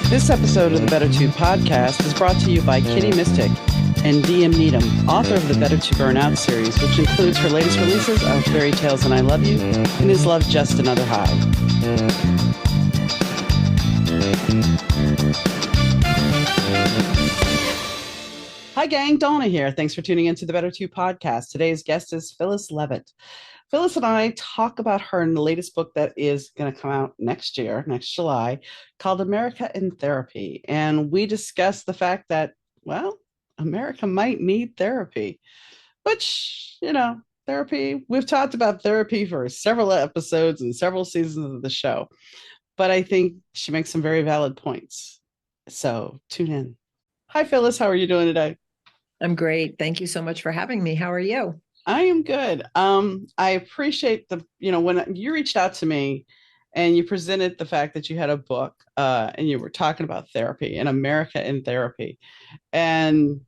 This episode of the Better To podcast is brought to you by Kitty Mystic and Needom, author of the Better To Burnout series, which includes her latest releases of Fairy Tales and I Love You and Is Love Just Another High. Hi, gang. Donna here. Thanks for tuning into the Better To podcast. Today's guest is Phyllis Leavitt. Phyllis and I talk about her in the latest book that is going to come out next year, next July, called America in Therapy. And we discuss the fact that, well, America might need therapy, which, therapy, we've talked about therapy for several episodes and several seasons of the show. But I think she makes some very valid points. So tune in. Hi, Phyllis. How are you doing today? I'm great. Thank you so much for having me. How are you? I am good. I appreciate when you reached out to me and you presented the fact that you had a book and you were talking about therapy and America in therapy. And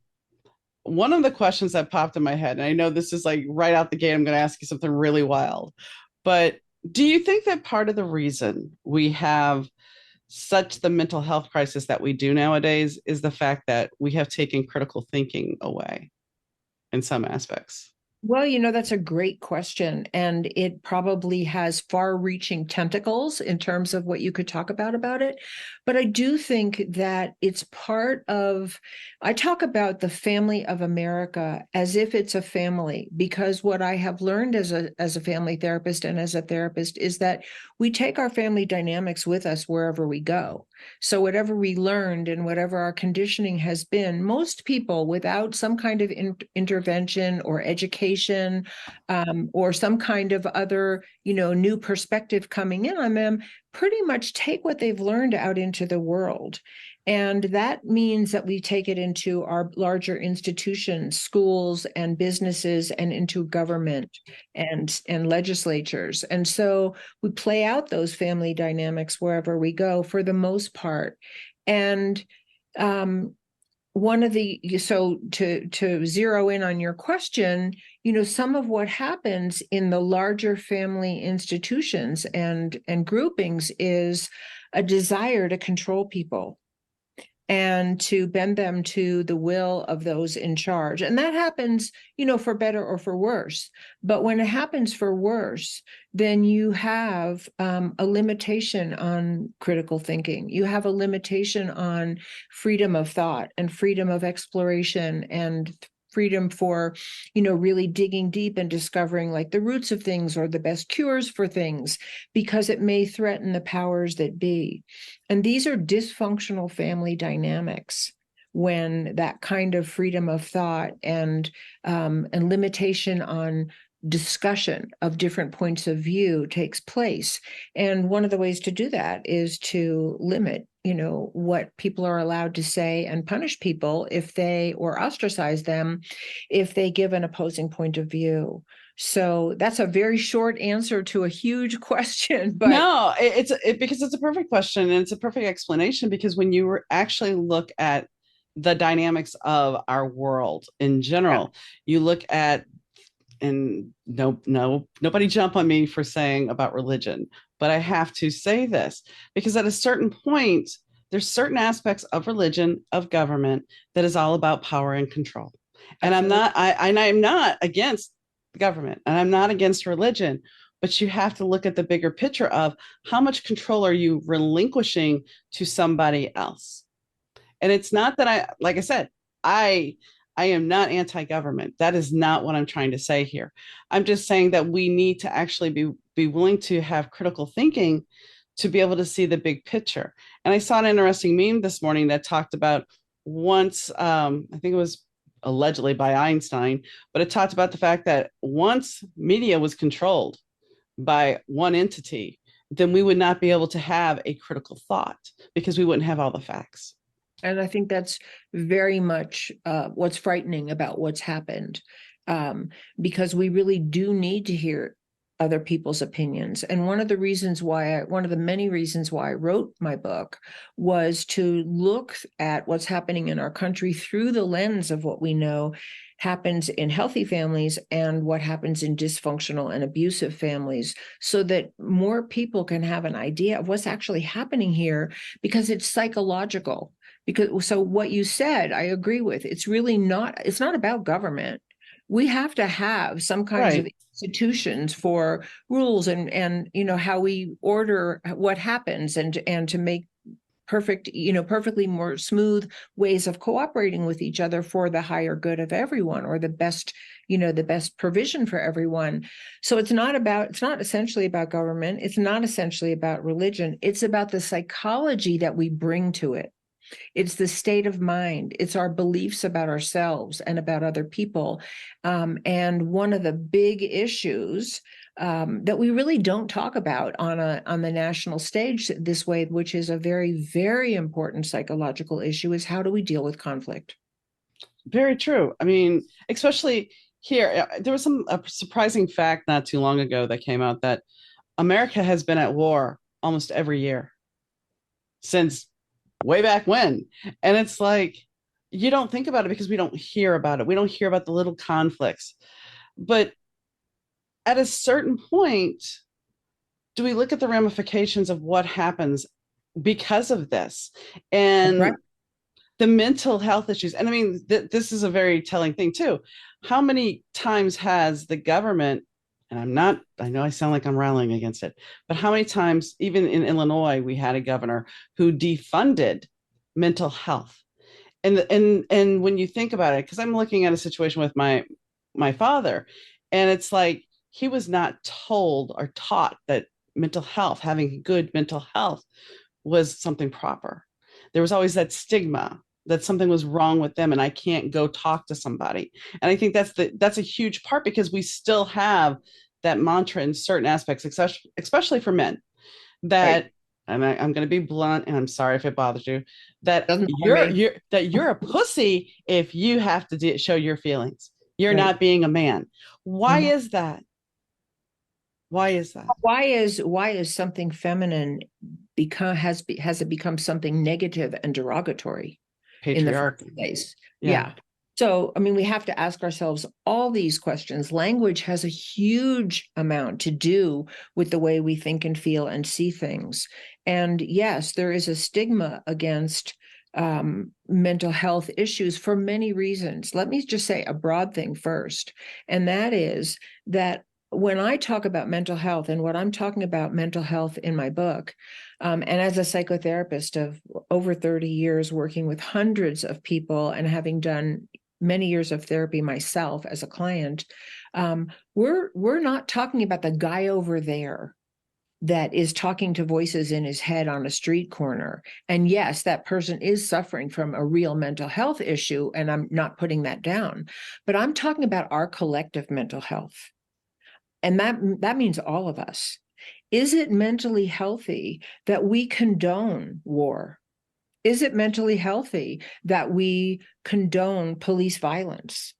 one of the questions that popped in my head, and I know this is like right out the gate, I'm going to ask you something really wild, but do you think that part of the reason we have such the mental health crisis that we do nowadays is the fact that we have taken critical thinking away in some aspects? Well, that's a great question. And it probably has far-reaching tentacles in terms of what you could talk about it. But I do think that it's I talk about the family of America as if it's a family, because what I have learned as a family therapist and as a therapist is that we take our family dynamics with us wherever we go. So whatever we learned and whatever our conditioning has been, most people without some kind of intervention or education or some kind of other, new perspective coming in on them, pretty much take what they've learned out into the world. And that means that we take it into our larger institutions, schools and businesses, and into government and legislatures. And so we play out those family dynamics wherever we go for the most part. And to zero in on your question, some of what happens in the larger family institutions and groupings is a desire to control people and to bend them to the will of those in charge. And that happens, for better or for worse. But when it happens for worse, then you have a limitation on critical thinking. You have a limitation on freedom of thought and freedom of exploration and freedom for, really digging deep and discovering like the roots of things or the best cures for things, because it may threaten the powers that be. And these are dysfunctional family dynamics when that kind of freedom of thought and limitation on discussion of different points of view takes place. And one of the ways to do that is to limit what people are allowed to say and punish people or ostracize them if they give an opposing point of view. So that's a very short answer to a huge question. But no, because it's a perfect question and it's a perfect explanation, because when you actually look at the dynamics of our world in general, you look at, and nobody jump on me for saying about religion, but I have to say this because at a certain point, there's certain aspects of religion, of government, that is all about power and control. And I'm not against the government and I'm not against religion, but you have to look at the bigger picture of how much control are you relinquishing to somebody else? And it's not that like I said, I am not anti-government. That is not what I'm trying to say here. I'm just saying that we need to actually be willing to have critical thinking to be able to see the big picture. And I saw an interesting meme this morning that talked about once, I think it was allegedly by Einstein, but it talked about the fact that once media was controlled by one entity, then we would not be able to have a critical thought because we wouldn't have all the facts. And I think that's very much what's frightening about what's happened, because we really do need to hear other people's opinions. And one of the many reasons why I wrote my book was to look at what's happening in our country through the lens of what we know happens in healthy families and what happens in dysfunctional and abusive families, so that more people can have an idea of what's actually happening here, because it's psychological. Because so what you said, I agree with. It's not about government. We have to have some kinds of Right. institutions for rules and how we order what happens, and to make perfectly more smooth ways of cooperating with each other for the higher good of everyone, or the best provision for everyone. So it's not essentially about government. It's not essentially about religion. It's about the psychology that we bring to it. It's the state of mind. It's our beliefs about ourselves and about other people. And one of the big issues that we really don't talk about on the national stage this way, which is a very, very important psychological issue, is how do we deal with conflict? Very true. I mean, especially here, there was a surprising fact not too long ago that came out that America has been at war almost every year since way back when. And it's like, you don't think about it because we don't hear about it. We don't hear about the little conflicts. But at a certain point, do we look at the ramifications of what happens because of this? That's right. And the mental health issues. And I mean, this is a very telling thing too. How many times has the government, and I know I sound like I'm rallying against it, but how many times, even in Illinois, we had a governor who defunded mental health? And when you think about it, because I'm looking at a situation with my father, and it's like he was not told or taught that mental health, having good mental health, was something proper. There was always that stigma that something was wrong with them and I can't go talk to somebody. And I think that's a huge part because we still have that mantra in certain aspects, especially for men, Right. that I'm going to be blunt and I'm sorry if it bothers you, that Doesn't bother me. you're a pussy if you have to show your feelings. You're Right. not being a man. Why Mhm. is that? Why is that? Why is something feminine has it become something negative and derogatory in the first Patriarchy. place? Yeah. Yeah. So, I mean, we have to ask ourselves all these questions. Language has a huge amount to do with the way we think and feel and see things. And yes, there is a stigma against mental health issues for many reasons. Let me just say a broad thing first, and that is that when I talk about mental health, and what I'm talking about mental health in my book, and as a psychotherapist of over 30 years working with hundreds of people and having done many years of therapy myself as a client, we're not talking about the guy over there that is talking to voices in his head on a street corner. And yes, that person is suffering from a real mental health issue, and I'm not putting that down, but I'm talking about our collective mental health. And that means all of us. Is it mentally healthy that we condone war? Is it mentally healthy that we condone police violence?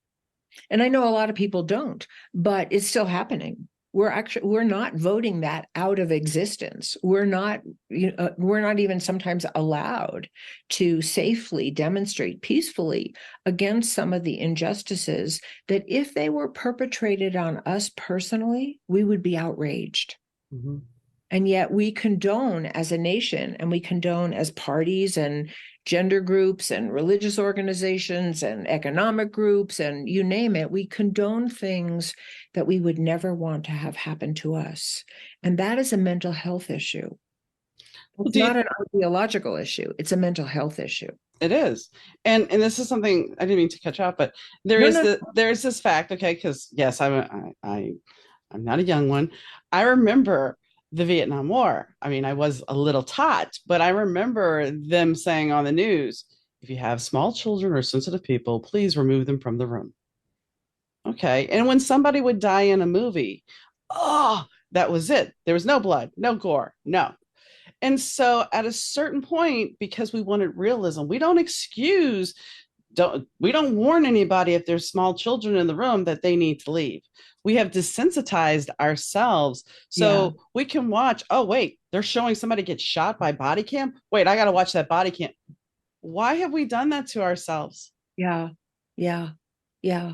And I know a lot of people don't, but it's still happening. We're not voting that out of existence. We're not even sometimes allowed to safely demonstrate peacefully against some of the injustices that, if they were perpetrated on us personally, we would be outraged. Mhm. And yet we condone as a nation, and we condone as parties and gender groups and religious organizations and economic groups and you name it. We condone things that we would never want to have happen to us. And that is a mental health issue. Well, It's do you not an ideological issue. It's a mental health issue. It is. And this is something I didn't mean to catch up, but No, no, there's this fact, okay, because yes, I'm not a young one. I remember the Vietnam War. I mean, I was a little tot, but I remember them saying on the news, if you have small children or sensitive people, please remove them from the room. Okay. And when somebody would die in a movie, oh, that was it. There was no blood, no gore, no. And so at a certain point, because we wanted realism, we don't excuse we don't warn anybody if there's small children in the room that they need to leave. We have desensitized ourselves Yeah, so we can watch. Oh wait, they're showing somebody get shot by body cam. Wait, I got to watch that body cam. Why have we done that to ourselves? yeah, yeah, yeah.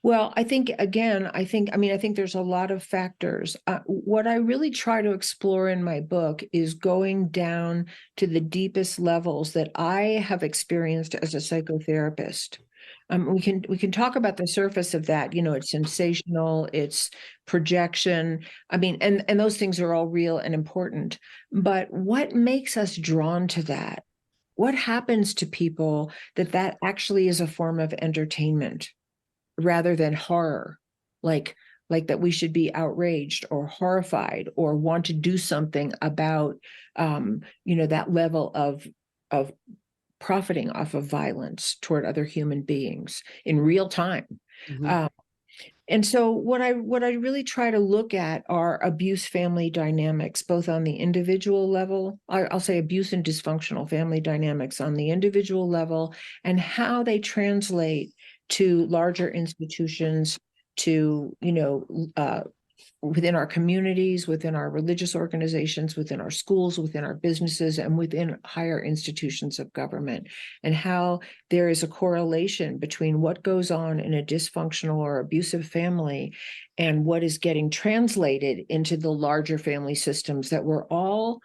Well, I think again, I think there's a lot of factors. What I really try to explore in my book is going down to the deepest levels that I have experienced as a psychotherapist. We can talk about the surface of that. It's sensational, it's projection. I mean, and those things are all real and important. But what makes us drawn to that? What happens to people that actually is a form of entertainment rather than horror, like that we should be outraged or horrified or want to do something about that level of profiting off of violence toward other human beings in real time. Mhm. um, and so what I really try to look at are abuse family dynamics, both on the individual level. I'll say abuse and dysfunctional family dynamics on the individual level, and how they translate to larger institutions, to within our communities, within our religious organizations, within our schools, within our businesses, and within higher institutions of government, and how there is a correlation between what goes on in a dysfunctional or abusive family and what is getting translated into the larger family systems that we're all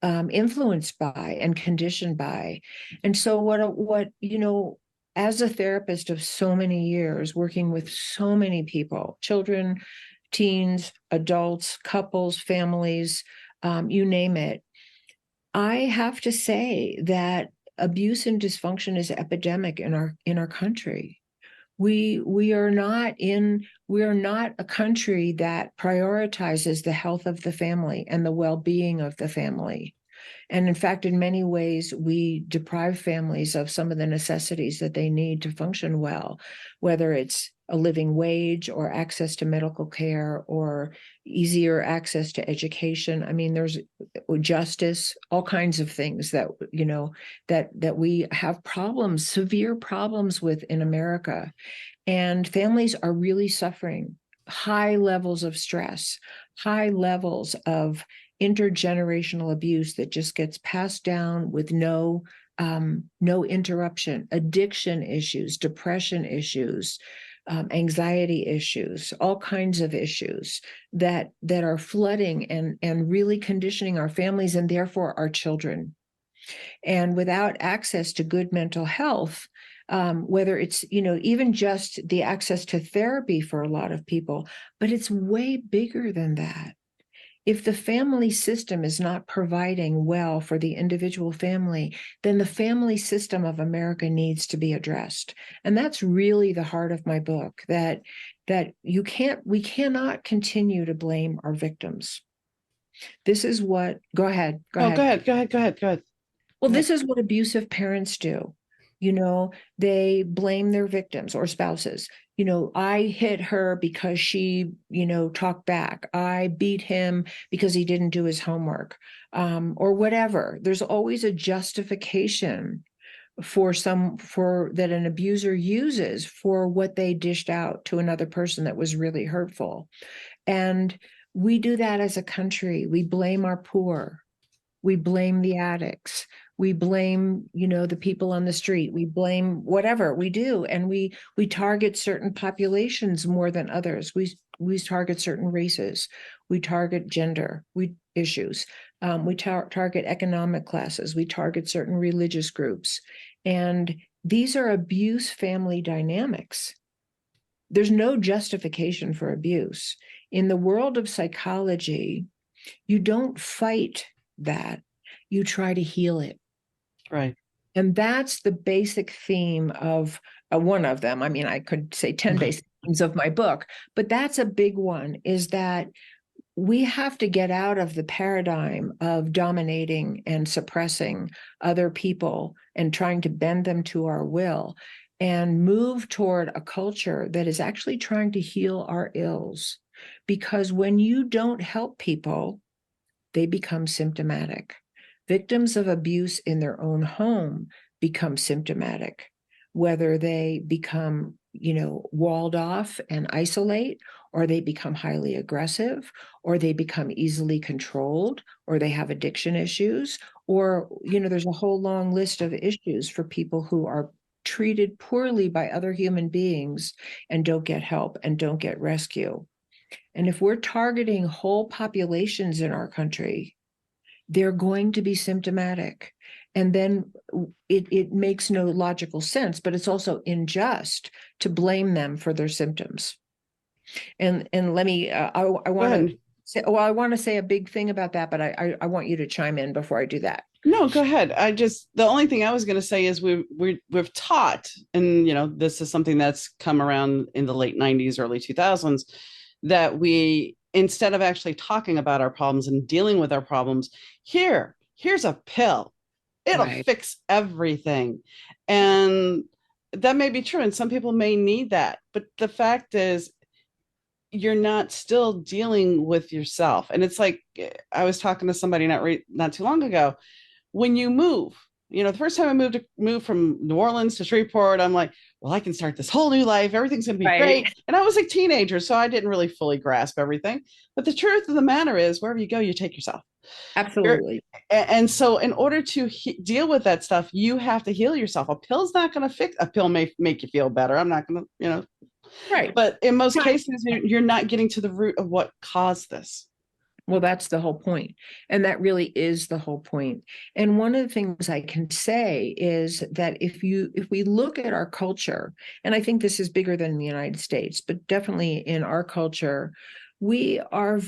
influenced by and conditioned by. And so as a therapist of so many years, working with so many people, children, teens, adults, couples, families, you name it, I have to say that abuse and dysfunction is epidemic in our country. We are not a country that prioritizes the health of the family and the well-being of the family. And in fact, in many ways, we deprive families of some of the necessities that they need to function well, whether it's a living wage or access to medical care or easier access to education. I mean, there's justice, all kinds of things that we have problems, severe problems with in America. And families are really suffering high levels of stress, high levels of intergenerational abuse that just gets passed down with no interruption, addiction issues, depression issues, anxiety issues, all kinds of issues that are flooding and really conditioning our families and therefore our children. And without access to good mental health, whether it's even just the access to therapy for a lot of people, but it's way bigger than that. If the family system is not providing well for the individual family, then the family system of America needs to be addressed. And that's really the heart of my book, that we cannot continue to blame our victims. This is what, go ahead, go Oh, go ahead. ahead, go ahead, go ahead, go ahead, Well, go ahead. this is what abusive parents do. They blame their victims or spouses. I hit her because she, talked back. I beat him because he didn't do his homework, or whatever. There's always a justification for that an abuser uses for what they dished out to another person that was really hurtful. And we do that as a country. We blame our poor. We blame the addicts. We blame the people on the street. We blame whatever we do. And we target certain populations more than others. We target certain races. We target gender issues. We target economic classes. We target certain religious groups. And these are abuse family dynamics. There's no justification for abuse. In the world of psychology, you don't fight that, you try to heal it. Right. And that's the basic theme of one of them. I mean, I could say 10 basic themes of my book, but that's a big one, is that we have to get out of the paradigm of dominating and suppressing other people and trying to bend them to our will, and move toward a culture that is actually trying to heal our ills. Because when you don't help people, they become symptomatic. Victims of abuse in their own home become symptomatic. whether they become, walled off and isolate, or they become highly aggressive, or they become easily controlled, or they have addiction issues, or, there's a whole long list of issues for people who are treated poorly by other human beings and don't get help and don't get rescue. And if we're targeting whole populations in our country, they're going to be symptomatic. And then it makes no logical sense, but it's also unjust to blame them for their symptoms. And let me, I want to say, well, I want to say a big thing about that, but I want you to chime in before I do that. No, go ahead. The only thing I was going to say is we've taught, and this is something that's come around in the late 90s, early 2000s, that we, instead of actually talking about our problems and dealing with our problems, here's a pill. It'll fix everything. And that may be true. And some people may need that. But the fact is, you're not still dealing with yourself. And it's like, I was talking to somebody not too long ago. When you move, the first time I moved from New Orleans to Shreveport, I'm like, well, I can start this whole new life. Everything's going to be great. And I was a teenager, so I didn't really fully grasp everything. But the truth of the matter is, wherever you go, you take yourself. Absolutely. And so in order to deal with that stuff, you have to heal yourself. A pill's not going to fix. A pill may make you feel better. I'm not going to, Right. But in most cases, you're not getting to the root of what caused this. Well, that's the whole point. And that really is the whole point. And one of the things I can say is that if we look at our culture, and I think this is bigger than the United States, but definitely in our culture, we are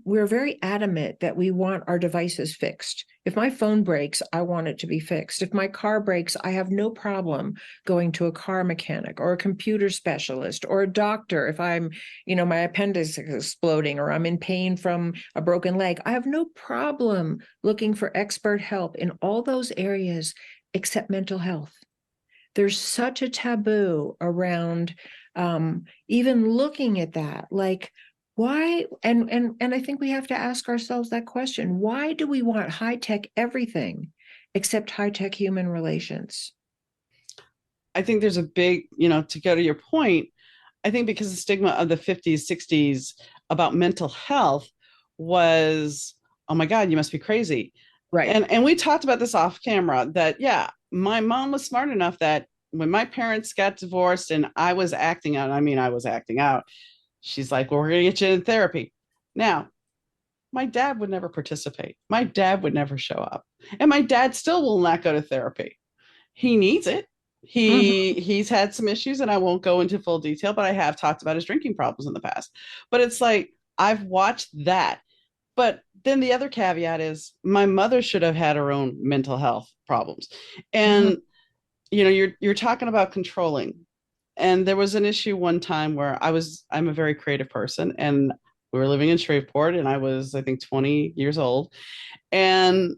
we're very adamant that we want our devices fixed. If my phone breaks, I want it to be fixed. If my car breaks, I have no problem going to a car mechanic or a computer specialist or a doctor. If I'm, my appendix is exploding or I'm in pain from a broken leg, I have no problem looking for expert help in all those areas except mental health. There's such a taboo around even looking at that. Like, why? And I think we have to ask ourselves that question. Why do we want high-tech everything except high-tech human relations? I think there's a big, to go to your point, I think because the stigma of the 50s, 60s about mental health was, oh my God, you must be crazy. Right. And we talked about this off camera that, yeah, my mom was smart enough that when my parents got divorced and I was acting out, she's like, well, we're going to get you in therapy. Now, my dad would never participate. My dad would never show up. And my dad still will not go to therapy. He needs it. He's had some issues, and I won't go into full detail, but I have talked about his drinking problems in the past. But it's like, I've watched that. But then the other caveat is my mother should have had her own mental health problems. And, you're talking about controlling. And there was an issue one time where I'm a very creative person, and we were living in Shreveport, and I was, I think, 20 years old. And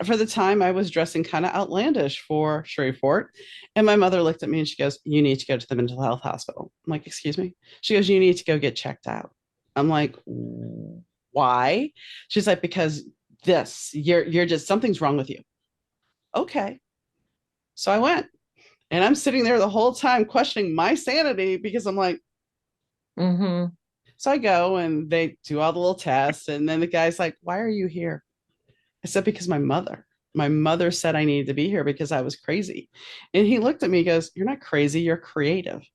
for the time, I was dressing kind of outlandish for Shreveport. And my mother looked at me and she goes, you need to go to the mental health hospital. I'm like, excuse me? She goes, you need to go get checked out. I'm like, why? She's like, because you're just, something's wrong with you. Okay. So I went. And I'm sitting there the whole time questioning my sanity because I'm like, So I go and they do all the little tests. And then the guy's like, why are you here? I said, because my mother said I needed to be here because I was crazy. And he looked at me and goes, you're not crazy. You're creative.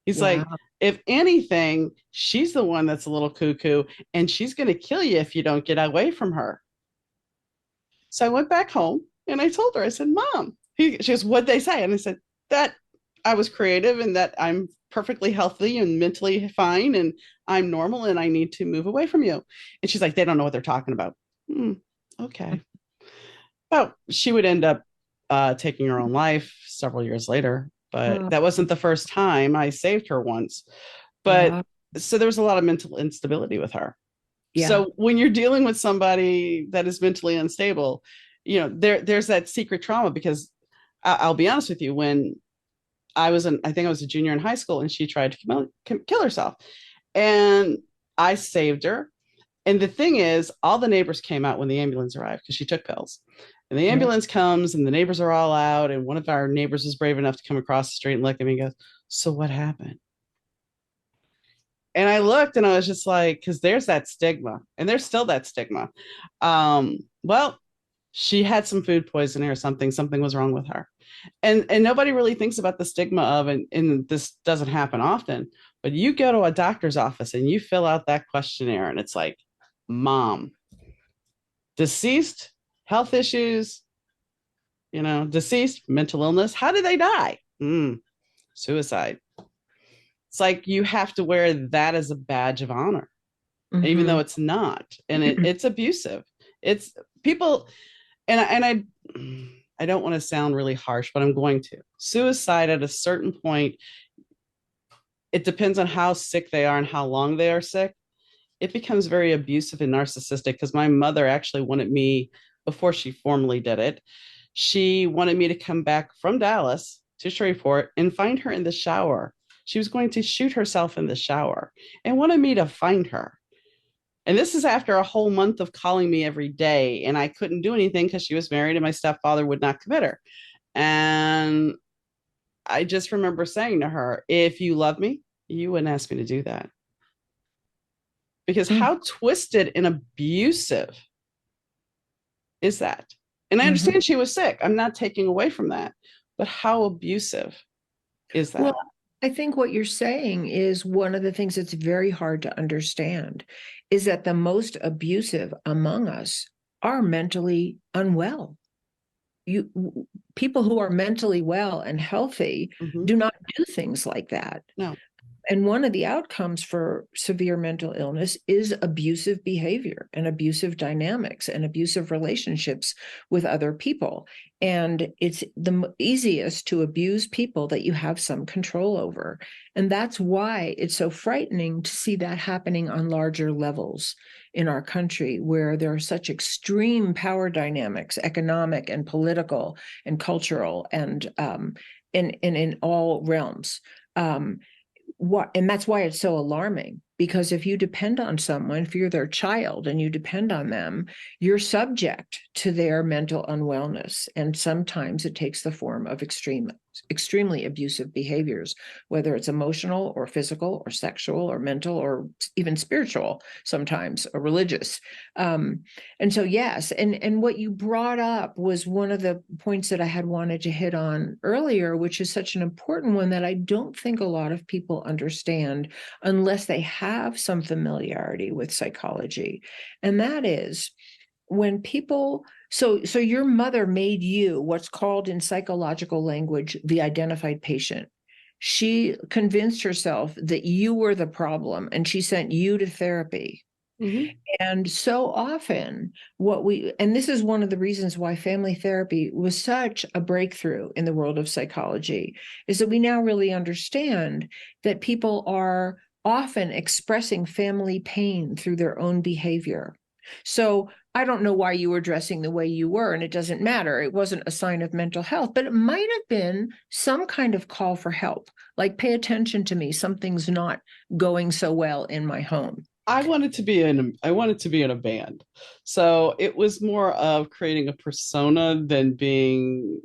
He's like, if anything, she's the one that's a little cuckoo and she's going to kill you if you don't get away from her. So I went back home and I told her, I said, Mom, she goes, what'd they say? And I said, that I was creative and that I'm perfectly healthy and mentally fine and I'm normal and I need to move away from you. And she's like, they don't know what they're talking about. Okay. Well, she would end up taking her own life several years later, but that wasn't the first time. I saved her once. But so there was a lot of mental instability with her. Yeah. So when you're dealing with somebody that is mentally unstable, there's that secret trauma because I'll be honest with you, when I think I was a junior in high school and she tried to kill herself and I saved her. And the thing is, all the neighbors came out when the ambulance arrived because she took pills. And the Yeah. ambulance comes and the neighbors are all out. And one of our neighbors was brave enough to come across the street and look at me and goes, "So what happened?" And I looked and I was just like, because there's that stigma and there's still that stigma. Well, she had some food poisoning or something, something was wrong with her. And nobody really thinks about the stigma of, and this doesn't happen often, but you go to a doctor's office and you fill out that questionnaire and it's like, mom, deceased, health issues, deceased, mental illness. How did they die? Suicide. It's like you have to wear that as a badge of honor, even though Mhm. it's not. And it's abusive. It's people, and I don't want to sound really harsh, but I'm going to. Suicide at a certain point, it depends on how sick they are and how long they are sick. It becomes very abusive and narcissistic because my mother actually wanted me, before she formally did it, she wanted me to come back from Dallas to Shreveport and find her in the shower. She was going to shoot herself in the shower and wanted me to find her. And this is after a whole month of calling me every day, and I couldn't do anything because she was married and my stepfather would not commit her. And I just remember saying to her, if you love me, you wouldn't ask me to do that. Because Mm. how twisted and abusive is that? And I Mhm. understand she was sick. I'm not taking away from that. But how abusive is Well, that? I think what you're saying is one of the things that's very hard to understand is that the most abusive among us are mentally unwell. People who are mentally well and healthy Mm-hmm. do not do things like that. No. And one of the outcomes for severe mental illness is abusive behavior and abusive dynamics and abusive relationships with other people. And it's the easiest to abuse people that you have some control over. And that's why it's so frightening to see that happening on larger levels in our country, where there are such extreme power dynamics, economic and political and cultural, and in all realms. Um, and that's why it's so alarming, because if you depend on someone, if you're their child and you depend on them, you're subject to their mental unwellness, and sometimes it takes the form of extremely abusive behaviors, whether it's emotional or physical or sexual or mental or even spiritual, sometimes, or religious. um, and so, yes, and what you brought up was one of the points that I had wanted to hit on earlier, which is such an important one that I don't think a lot of people understand unless they have some familiarity with psychology. And that is, when people, so your mother made you what's called in psychological language the identified patient. She convinced herself that you were the problem and she sent you to therapy. Mm-hmm. And so often, and this is one of the reasons why family therapy was such a breakthrough in the world of psychology, is that we now really understand that people are often expressing family pain through their own behavior. So I don't know why you were dressing the way you were, and it doesn't matter. It wasn't a sign of mental health, but it might have been some kind of call for help, like, pay attention to me. Something's not going so well in my home. I wanted to be in a band. So it was more of creating a persona than being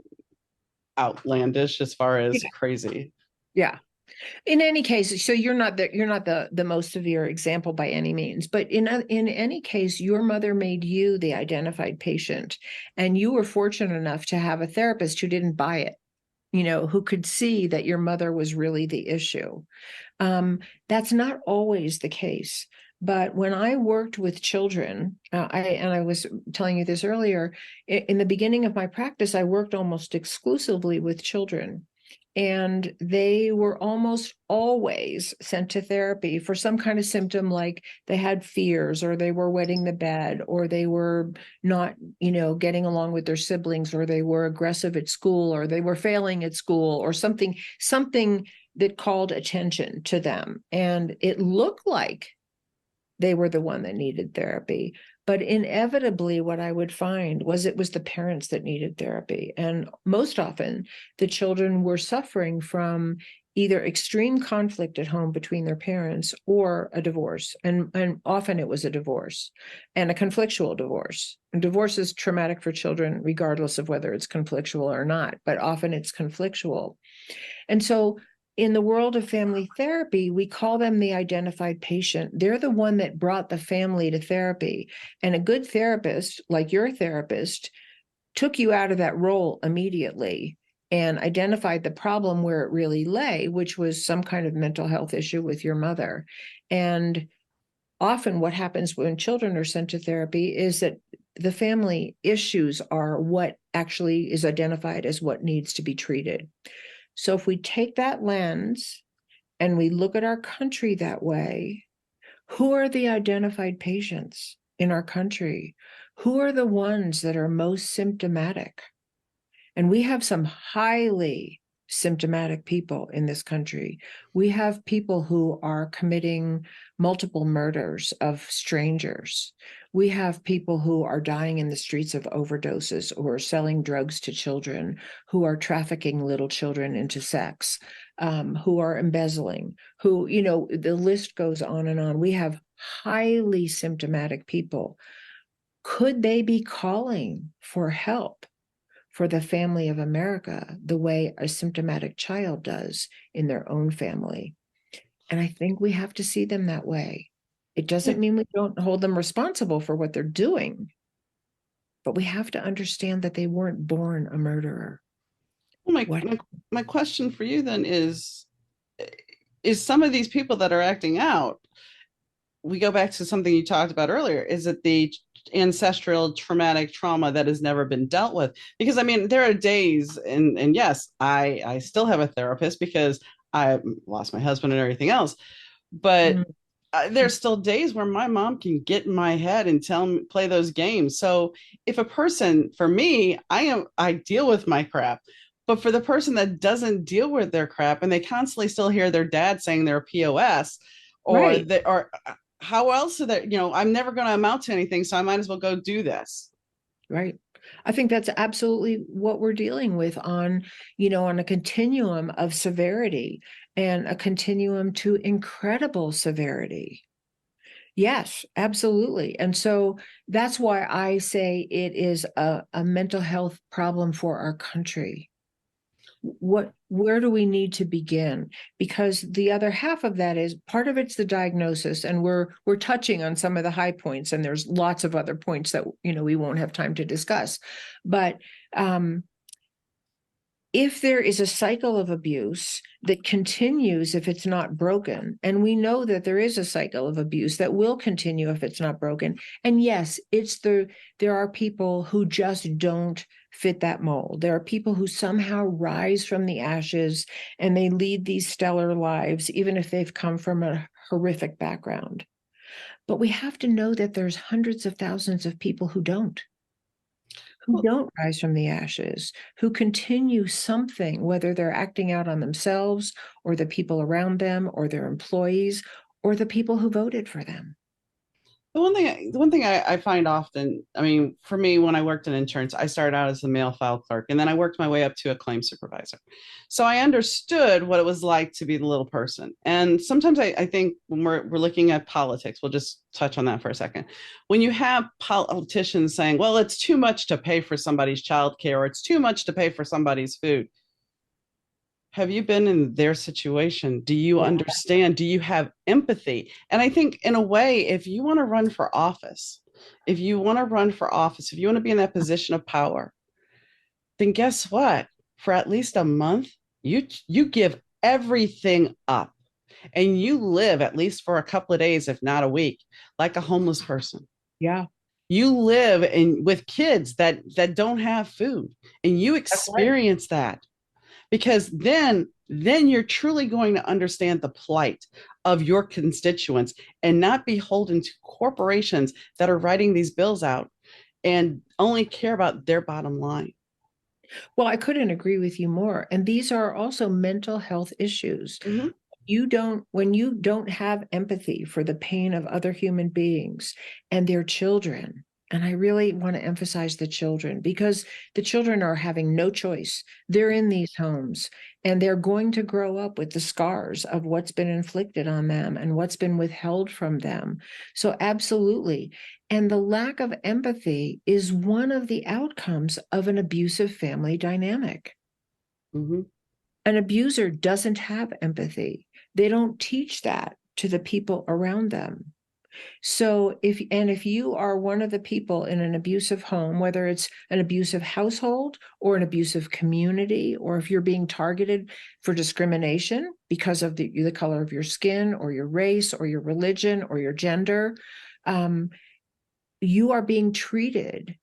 outlandish as far as crazy. Yeah. In any case, so you're not the most severe example by any means, but in any case, your mother made you the identified patient, and you were fortunate enough to have a therapist who didn't buy it, who could see that your mother was really the issue. Um, that's not always the case. But when I worked with children, I was telling you this earlier, in the beginning of my practice, I worked almost exclusively with children. And they were almost always sent to therapy for some kind of symptom, like they had fears, or they were wetting the bed, or they were not, getting along with their siblings, or they were aggressive at school, or they were failing at school, or something that called attention to them. And it looked like they were the one that needed therapy. But inevitably, what I would find was it was the parents that needed therapy. And most often, the children were suffering from either extreme conflict at home between their parents or a divorce. And often it was a divorce and a conflictual divorce. And divorce is traumatic for children, regardless of whether it's conflictual or not, but often it's conflictual. And so in the world of family therapy, we call them the identified patient. They're the one that brought the family to therapy. And a good therapist, like your therapist, took you out of that role immediately and identified the problem where it really lay, which was some kind of mental health issue with your mother. And often what happens when children are sent to therapy is that the family issues are what actually is identified as what needs to be treated. So if we take that lens and we look at our country that way, who are the identified patients in our country? Who are the ones that are most symptomatic? And we have some highly symptomatic people in this country. We have people who are committing multiple murders of strangers. We have people who are dying in the streets of overdoses or selling drugs to children, who are trafficking little children into sex, who are embezzling, who, the list goes on and on. We have highly symptomatic people. Could they be calling for help for the family of America the way a symptomatic child does in their own family? And I think we have to see them that way. It doesn't mean we don't hold them responsible for what they're doing, but we have to understand that they weren't born a murderer. Well, What? my question for you then is some of these people that are acting out, we go back to something you talked about earlier, is it the ancestral traumatic trauma that has never been dealt with? Because I mean, there are days, and yes, I still have a therapist because I lost my husband and everything else, but Mm, there's still days where my mom can get in my head and tell me play those games. So if a person, for me, I deal with my crap, but for the person that doesn't deal with their crap and they constantly still hear their dad saying they're a POS, or right, they or how else are they, I'm never going to amount to anything, so I might as well go do this. right. I think that's absolutely what we're dealing with on a continuum of severity and a continuum to incredible severity. Yes, absolutely. And so that's why I say it is a mental health problem for our country. Where do we need to begin? Because the other half of that is part of it's the diagnosis, and we're touching on some of the high points, and there's lots of other points that we won't have time to discuss. But if there is a cycle of abuse that continues if it's not broken, and we know that there is a cycle of abuse that will continue if it's not broken, and yes, there are people who just don't fit that mold. There are people who somehow rise from the ashes and they lead these stellar lives, even if they've come from a horrific background. But we have to know that there's hundreds of thousands of people who Well, don't rise from the ashes, who continue something, whether they're acting out on themselves or the people around them or their employees or the people who voted for them. the one thing I find often, I mean, for me, when I worked in insurance, I started out as a mail file clerk, and then I worked my way up to a claim supervisor. So I understood what it was like to be the little person. And sometimes I think when we're looking at politics, we'll just touch on that for a second. When you have politicians saying, well, it's too much to pay for somebody's child care, or it's too much to pay for somebody's food. Have you been in their situation? Do you Yeah. understand? Do you have empathy? And I think, in a way, if you want to run for office, if you want to run for office, if you want to be in that position of power, then guess what? For at least a month, you give everything up and you live at least for a couple of days, if not a week, like a homeless person. Yeah, You live in with kids that don't have food, and you that's right. experience that, because then you're truly going to understand the plight of your constituents and not beholden to corporations that are writing these bills out and only care about their bottom line. Well, I couldn't agree with you more. And these are also mental health issues. Mm-hmm. When you don't have empathy for the pain of other human beings and their children And I really want to emphasize the children, because the children are having no choice. They're in these homes and they're going to grow up with the scars of what's been inflicted on them and what's been withheld from them. So, absolutely. And the lack of empathy is one of the outcomes of an abusive family dynamic. Mhm. An abuser doesn't have empathy, they don't teach that to the people around them. So if you are one of the people in an abusive home, whether it's an abusive household or an abusive community, or if you're being targeted for discrimination because of the color of your skin or your race or your religion or your gender, um, you are being treated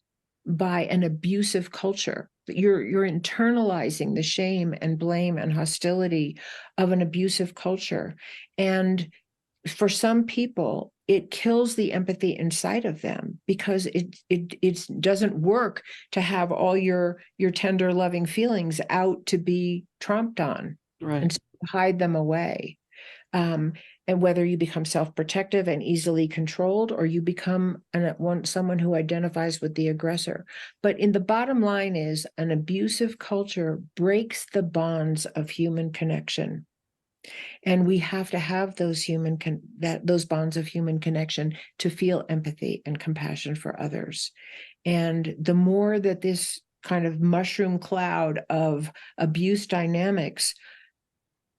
by an abusive culture. You're internalizing the shame and blame and hostility of an abusive culture. And for some people, it kills the empathy inside of them, because it doesn't work to have all your tender, loving feelings out to be tromped on Right. and hide them away. Um, and whether you become self-protective and easily controlled, or you become someone who identifies with the aggressor. But in the bottom line is, an abusive culture breaks the bonds of human connection. And we have to have those bonds of human connection to feel empathy and compassion for others. And the more that this kind of mushroom cloud of abuse dynamics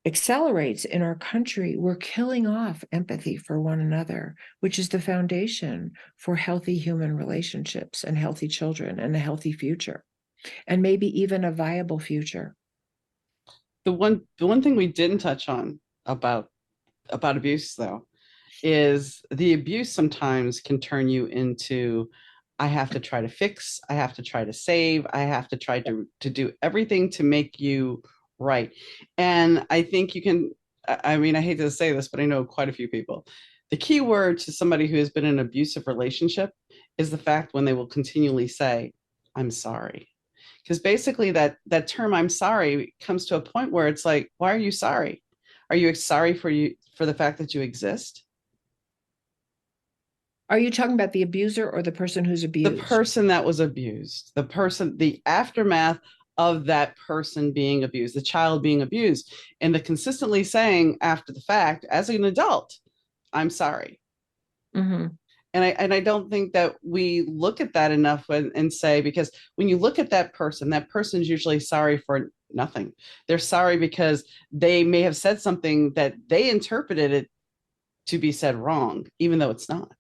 accelerates in our country, we're killing off empathy for one another, which is the foundation for healthy human relationships and healthy children and a healthy future, and maybe even a viable future. The one thing we didn't touch on about abuse though is the abuse sometimes can turn you into, I have to try to fix, I have to try to save, I have to try to do everything to make you right. And I think you can, I mean, I hate to say this, but I know quite a few people. The key word to somebody who has been in an abusive relationship is the fact when they will continually say, I'm sorry. Because basically that term I'm sorry comes to a point where it's like, why are you sorry? Are you sorry for the fact that you exist? Are you talking about the abuser or the person who's The abused? person that was abused, the aftermath of that person being abused, the child being abused, and the consistently saying after the fact, as an adult, I'm sorry. Mm-hmm. And I don't think that we look at that enough and say, because when you look at that person's usually sorry for nothing. They're sorry because they may have said something that they interpreted it to be said wrong, even though it's not.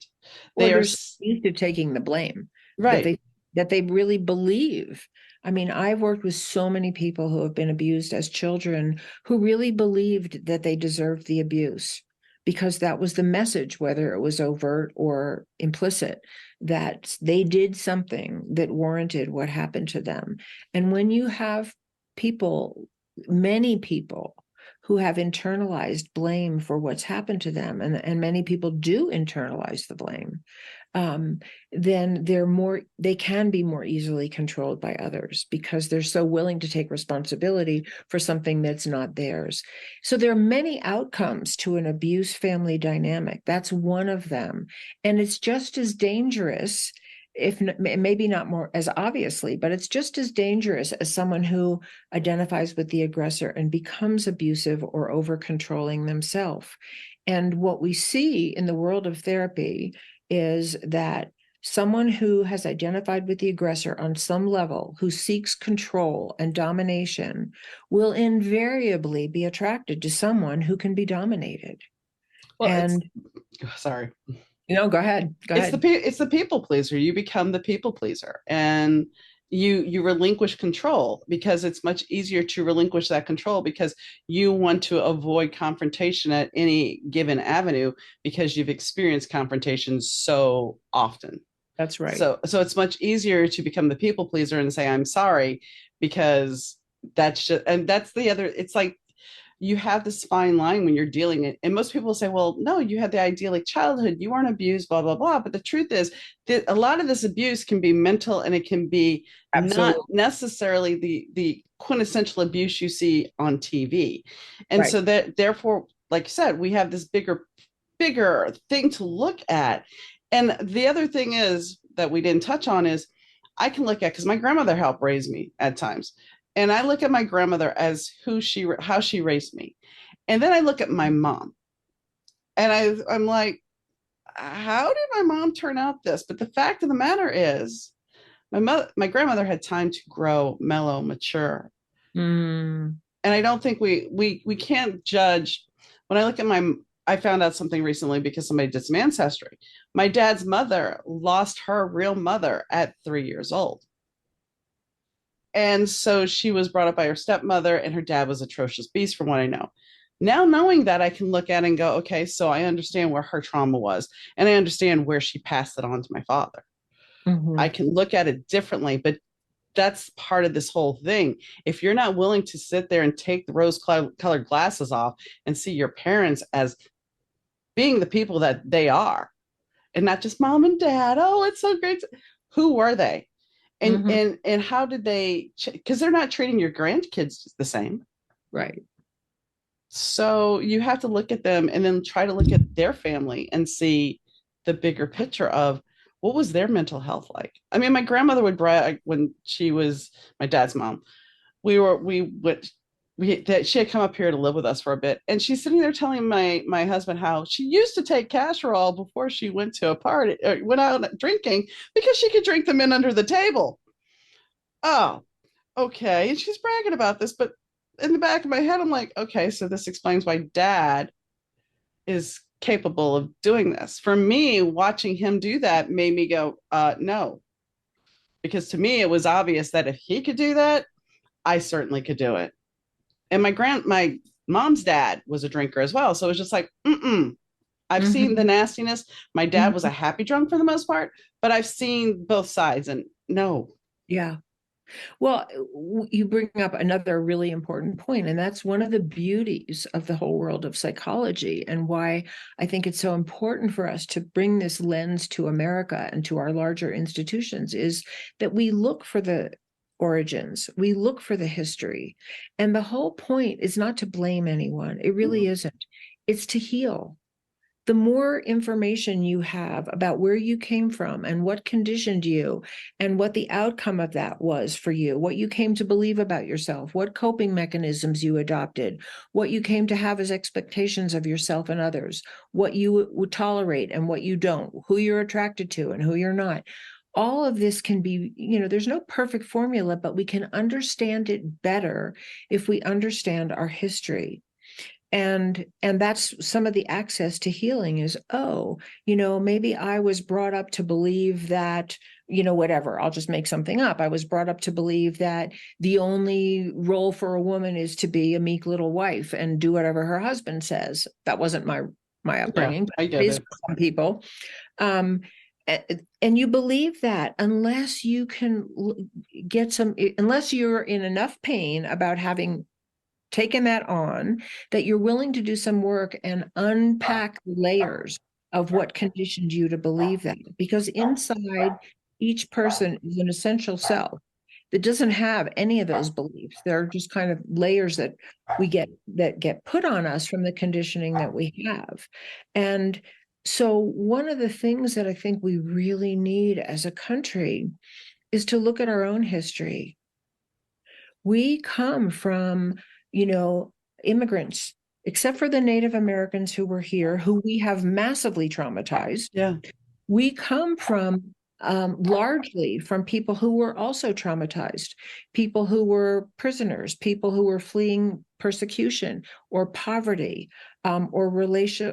Or They are they're so used to taking the blame that right. they really believe. I mean, I've worked with so many people who have been abused as children who really believed that they deserved the abuse, because that was the message, whether it was overt or implicit, that they did something that warranted what happened to them. And when you have people, many people, who have internalized blame for what's happened to them, and many people do internalize the blame, um, then they can be more easily controlled by others, because they're so willing to take responsibility for something that's not theirs. So there are many outcomes to an abuse family dynamic. That's one of them. And it's just as dangerous, if maybe not more as obviously, but it's just as dangerous as someone who identifies with the aggressor and becomes abusive or over controlling themselves. And what we see in the world of therapy is that someone who has identified with the aggressor on some level, who seeks control and domination, will invariably be attracted to someone who can be dominated. Well, it's And sorry. go ahead, go It's ahead. it's the people pleaser. You become the people pleaser, and you relinquish control, because it's much easier to relinquish that control because you want to avoid confrontation at any given avenue, because you've experienced confrontation so often. That's right. So it's much easier to become the people pleaser and say I'm sorry, because that's the other, it's like you have this fine line when you're dealing it. And most people say, well, no, you had the idyllic childhood, you weren't abused, blah, blah, blah. But the truth is that a lot of this abuse can be mental, and it can be not Absolutely. necessarily the quintessential abuse you see on TV. And Right. so that therefore, like you said, we have this bigger thing to look at. And the other thing is that we didn't touch on is I can look at, because my grandmother helped raise me at times, and I look at my grandmother as how she raised me, and then I look at my mom, and I'm like, how did my mom turn out this? But the fact of the matter is, my grandmother had time to grow, mellow, mature, Mm. and I don't think we can't judge. When I look at I found out something recently because somebody did some ancestry. My dad's mother lost her real mother at 3 years old. And so she was brought up by her stepmother, and her dad was atrocious beast, from what I know. Now, knowing that, I can look at it and go, okay, so I understand where her trauma was, and I understand where she passed it on to my father. Mm-hmm. I can look at it differently, but that's part of this whole thing. If you're not willing to sit there and take the rose colored glasses off and see your parents as being the people that they are, and not just mom and dad, oh, it's so great. Who were they? And Mm-hmm. and how did they, because they're not treating your grandkids the same. Right. So you have to look at them and then try to look at their family and see the bigger picture of what was their mental health like. I mean, my grandmother would brag when she was my dad's mom. We went that she had come up here to live with us for a bit, and she's sitting there telling my husband how she used to take casserole before she went to a party or went out drinking because she could drink them in under the table. Oh, okay. And she's bragging about this, but in the back of my head, I'm like, okay, so this explains why dad is capable of doing this. For me, watching him do that made me go, no, because to me, it was obvious that if he could do that, I certainly could do it. And my mom's dad was a drinker as well. So it was just like, mm-mm. I've seen the Mm-hmm. nastiness. My dad was a Mm-hmm. happy drunk for the most part, but I've seen both sides, and no. Yeah. Well, you bring up another really important point, and that's one of the beauties of the whole world of psychology, and why I think it's so important for us to bring this lens to America and to our larger institutions, is that we look for the origins, we look for the history. And the whole point is not to blame anyone. It really isn't. It's to heal. The more information you have about where you came from and what conditioned you and what the outcome of that was for you, what you came to believe about yourself, what coping mechanisms you adopted, what you came to have as expectations of yourself and others, what you would tolerate and what you don't, who you're attracted to and who you're not. All of this can be, there's no perfect formula, but we can understand it better if we understand our history. And that's some of the access to healing is, maybe I was brought up to believe that, whatever, I'll just make something up. I was brought up to believe that the only role for a woman is to be a meek little wife and do whatever her husband says. That wasn't my Yeah, upbringing, but I it get is it. for some people. um and you believe that unless you can unless you're in enough pain about having taken that on, that you're willing to do some work and unpack the layers of what conditioned you to believe that. Because inside each person is an essential self that doesn't have any of those beliefs. They're just kind of layers that get put on us from the conditioning that we have. And so one of the things that I think we really need as a country is to look at our own history. We come from, immigrants, except for the Native Americans who were here, who we have massively traumatized. Yeah. We come from largely from people who were also traumatized, people who were prisoners, people who were fleeing persecution or poverty, or religious,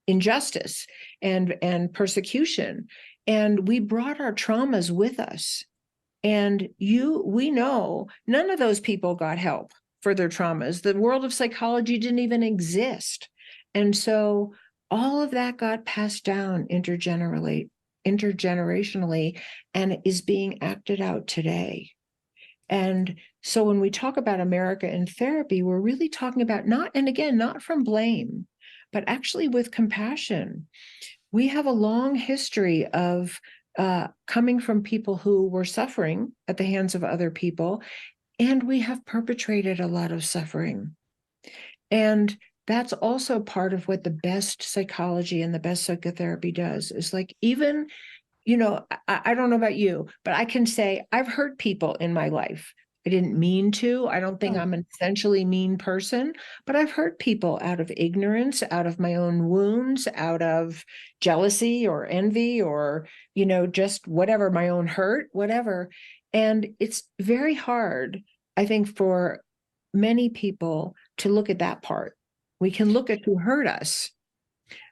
injustice and persecution. And we brought our traumas with us. And we know none of those people got help for their traumas. The world of psychology didn't even exist. And so all of that got passed down intergenerationally, and is being acted out today. And so when we talk about America in therapy, we're really talking about not from blame, but actually with compassion. We have a long history of coming from people who were suffering at the hands of other people, and we have perpetrated a lot of suffering. And that's also part of what the best psychology and the best psychotherapy does, is like, even, I don't know about you, but I can say I've hurt people in my life. I didn't mean to. I don't think Oh, I'm an essentially mean person, but I've hurt people out of ignorance, out of my own wounds, out of jealousy or envy, or, just whatever, my own hurt, whatever. And it's very hard, I think, for many people to look at that part. We can look at who hurt us,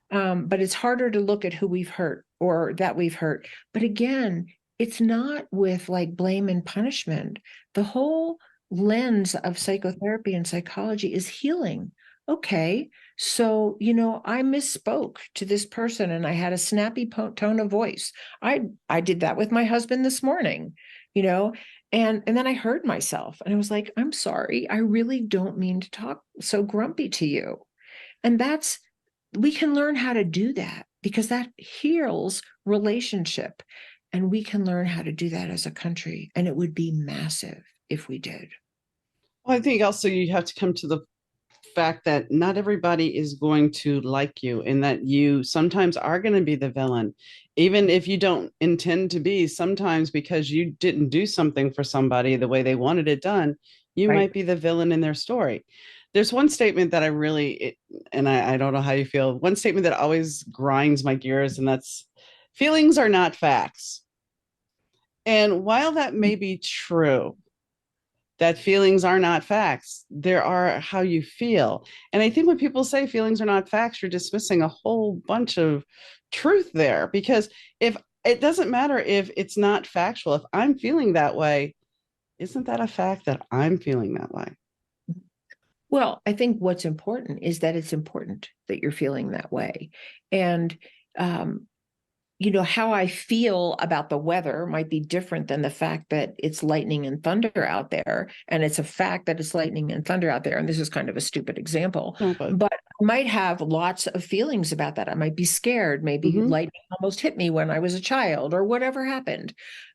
but it's harder to look at who we've hurt or that we've hurt. But again, it's not with like blame and punishment. The whole lens of psychotherapy and psychology is healing. Okay, so, I misspoke to this person and I had a snappy tone of voice. I did that with my husband this morning, you know, and then I heard myself and I was like, I'm sorry. I really don't mean to talk so grumpy to you. And we can learn how to do that because that heals relationship. And we can learn how to do that as a country. And it would be massive if we did. well, I think also you have to come to the fact that not everybody is going to like you and that you sometimes are going to be the villain, even if you don't intend to be. Sometimes because you didn't do something for somebody the way they wanted it done, you Right. might be the villain in their story. There's one statement that and I don't know how you feel, one statement that always grinds my gears, and that's feelings are not facts. And while that may be true, that feelings are not facts. There are how you feel. And I think when people say feelings are not facts, you're dismissing a whole bunch of truth there. Because if it doesn't matter if it's not factual, if I'm feeling that way, isn't that a fact that I'm feeling that way? Well, I think what's important is that it's important that you're feeling that way. And, um, how I feel about the weather might be different than the fact that it's lightning and thunder out there. And it's a fact that it's lightning and thunder out there. And this is kind of a stupid example, No, but but I might have lots of feelings about that. I might be scared. Maybe mhm. lightning almost hit me when I was a child or whatever happened.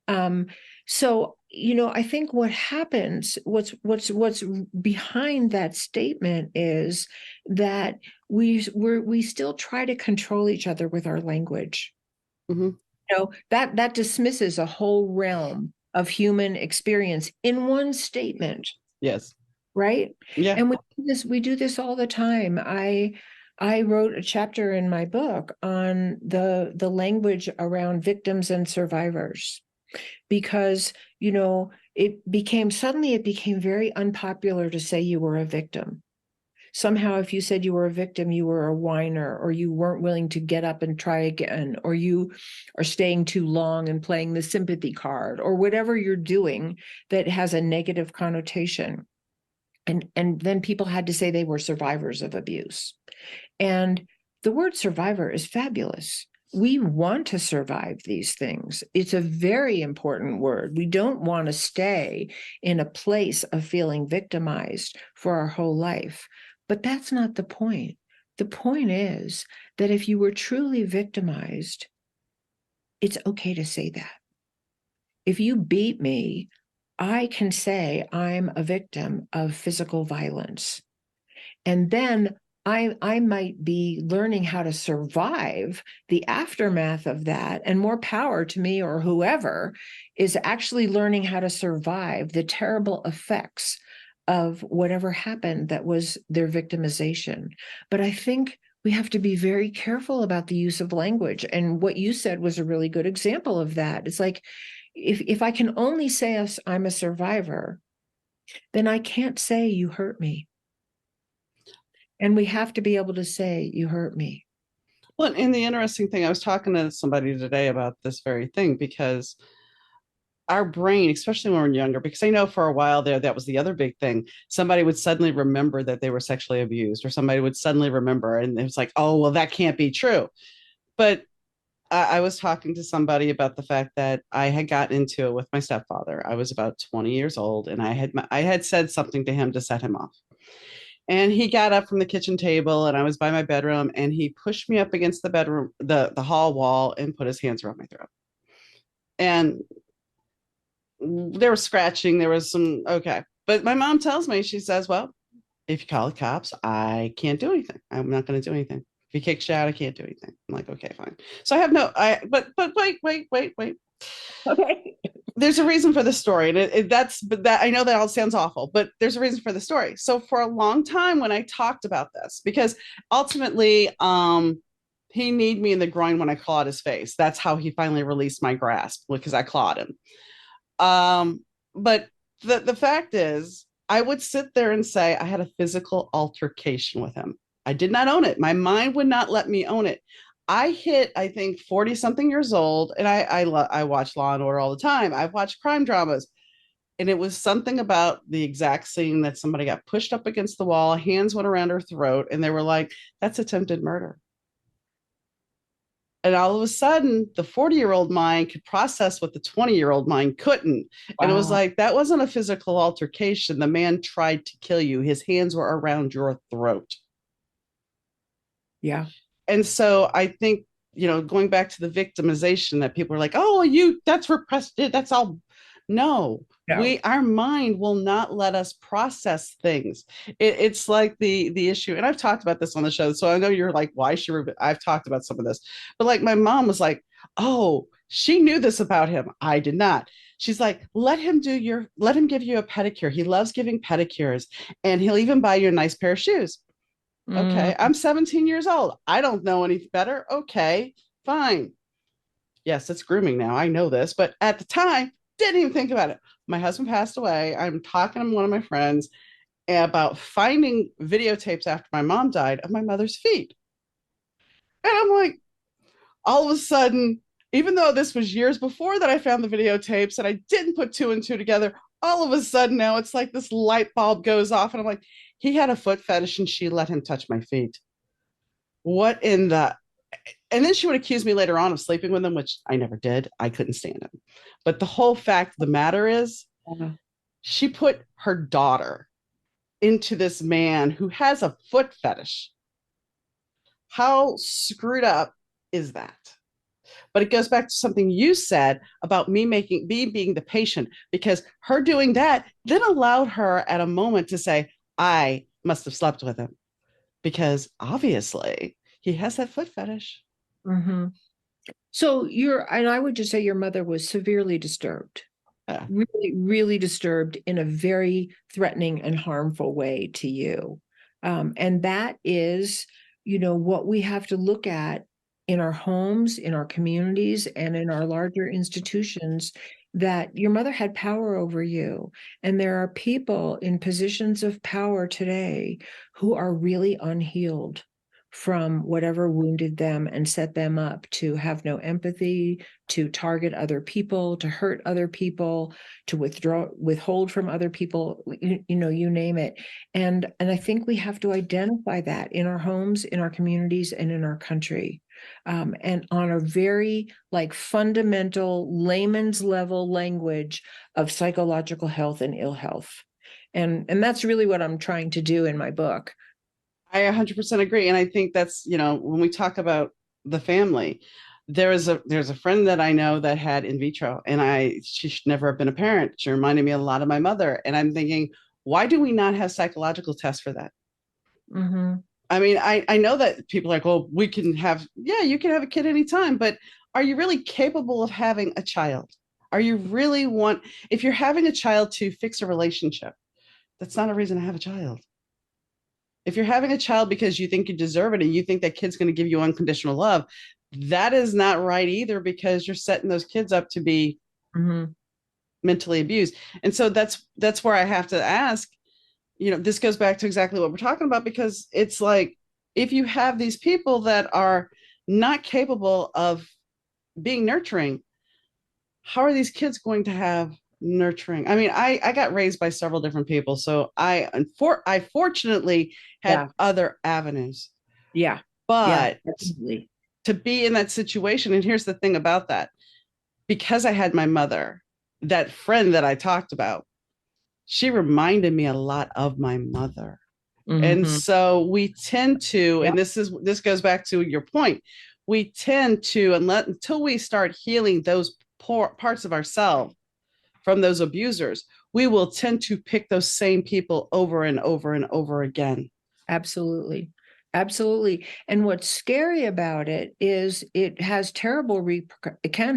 Um, so, I think what happens, what's behind that statement is that we still try to control each other with our language. Mhm. That dismisses a whole realm of human experience in one statement, Yes. right? Yeah. And we do this all the time. I wrote a chapter in my book on the language around victims and survivors because, it became very unpopular to say you were a victim. Somehow, if you said you were a victim, you were a whiner, or you weren't willing to get up and try again, or you are staying too long and playing the sympathy card, or whatever you're doing that has a negative connotation. And then people had to say they were survivors of abuse. And the word survivor is fabulous. We want to survive these things. It's a very important word. We don't want to stay in a place of feeling victimized for our whole life. But that's not the point. The point is that if you were truly victimized, it's okay to say that. If you beat me, I can say I'm a victim of physical violence. And then I might be learning how to survive the aftermath of that, and more power to me or whoever is actually learning how to survive the terrible effects of whatever happened that was their victimization. But I think we have to be very careful about the use of language. And what you said was a really good example of that. It's like, if I can only say I'm a survivor, then I can't say you hurt me. And we have to be able to say, you hurt me. Well, and the interesting thing, I was talking to somebody today about this very thing because our brain, especially when we're younger, because I know for a while there, that was the other big thing. Somebody would suddenly remember that they were sexually abused, or somebody would suddenly remember, and it was like, oh, well, that can't be true. But I was talking to somebody about the fact that I had gotten into it with my stepfather. I was about 20 years old, and I had said something to him to set him off. And he got up from the kitchen table, and I was by my bedroom, and he pushed me up against the bedroom, the hall wall, and put his hands around my throat. And there was scratching, there was some, okay. But my mom tells me, she says, well, if you call the cops, I can't do anything. I'm not going to do anything. If he kicks you out, I can't do anything. I'm like, okay, fine. So I have no, but wait. Okay. There's a reason for the story, and but that I know that all sounds awful, but there's a reason for the story. So for a long time, when I talked about this, because ultimately, he kneed me in the groin when I clawed his face. That's how he finally released my grasp because I clawed him. But the fact is, I would sit there and say I had a physical altercation with him. I did not own it. My mind would not let me own it. I hit, I think, 40 something years old, and I watch Law and Order all the time. I've watched crime dramas, and it was something about the exact scene that somebody got pushed up against the wall, hands went around her throat, and they were like, "That's attempted murder." And all of a sudden, the 40-year-old mind could process what the 20-year-old mind couldn't. And it was Wow. like, that wasn't a physical altercation. The man tried to kill you. His hands were around your throat. Yeah. And so I think, going back to the victimization that people are like, oh, that's repressed. That's all. No, No. our mind will not let us process things. It's like the issue. And I've talked about this on the show. So I know you're like, why should I've talked about some of this, but like my mom was like, oh, she knew this about him. I did not. She's like, let him give you a pedicure. He loves giving pedicures and he'll even buy you a nice pair of shoes. Okay, Mm, I'm 17 years old. I don't know any better. Okay, fine. Yes, it's grooming now. I know this, but at the time, didn't even think about it. My husband passed away. I'm talking to one of my friends about finding videotapes after my mom died of my mother's feet. And I'm like, all of a sudden, even though this was years before that I found the videotapes and I didn't put two and two together, all of a sudden now it's like this light bulb goes off. And I'm like, he had a foot fetish and she let him touch my feet. What in the and then she would accuse me later on of sleeping with him, which I never did. I couldn't stand him. But the whole fact of the matter is, yeah. she put her daughter into this man who has a foot fetish. How screwed up is that? But it goes back to something you said about me being the patient, because her doing that then allowed her at a moment to say, I must have slept with him because obviously he has that foot fetish. Mm-hmm. And I would just say your mother was severely disturbed, Yeah. really, really disturbed in a very threatening and harmful way to you. And that is, what we have to look at in our homes, in our communities, and in our larger institutions, that your mother had power over you. And there are people in positions of power today who are really unhealed from whatever wounded them and set them up to have no empathy, to target other people, to hurt other people, to withhold from other people, you name it. And I think we have to identify that in our homes, in our communities, and in our country. And on a very like fundamental layman's level language of psychological health and ill health. And that's really what I'm trying to do in my book. I 100% agree. And I think that's, when we talk about the family, there's a friend that I know that had in vitro and she should never have been a parent. She reminded me a lot of my mother. And I'm thinking, why do we not have psychological tests for that? Mm-hmm. I mean, I know that people are like, well, yeah, you can have a kid anytime, but are you really capable of having a child? Are you really if you're having a child to fix a relationship, that's not a reason to have a child. If you're having a child because you think you deserve it and you think that kid's going to give you unconditional love, that is not right either, because you're setting those kids up to be Mm-hmm. mentally abused. And so that's where I have to ask, this goes back to exactly what we're talking about, because it's like, if you have these people that are not capable of being nurturing, how are these kids going to have nurturing? I mean, I got raised by several different people, so I fortunately had Yeah. other avenues. Yeah. Yeah. But Definitely. to be in that situation, and here's the thing about that, because I had my mother, that friend that I talked about, she reminded me a lot of my mother. And Mm-hmm. so we tend to, Yeah. and this goes back to your point, we tend to, until we start healing those poor parts of ourselves from those abusers, we will tend to pick those same people over and over and over again. Absolutely. Absolutely. And what's scary about it is it can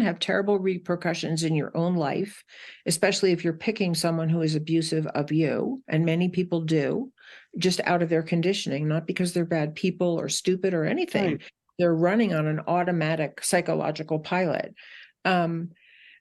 have terrible repercussions in your own life, especially if you're picking someone who is abusive of you, and many people do, just out of their conditioning, not because they're bad people or stupid or anything. Right. They're running on an automatic psychological pilot. Um,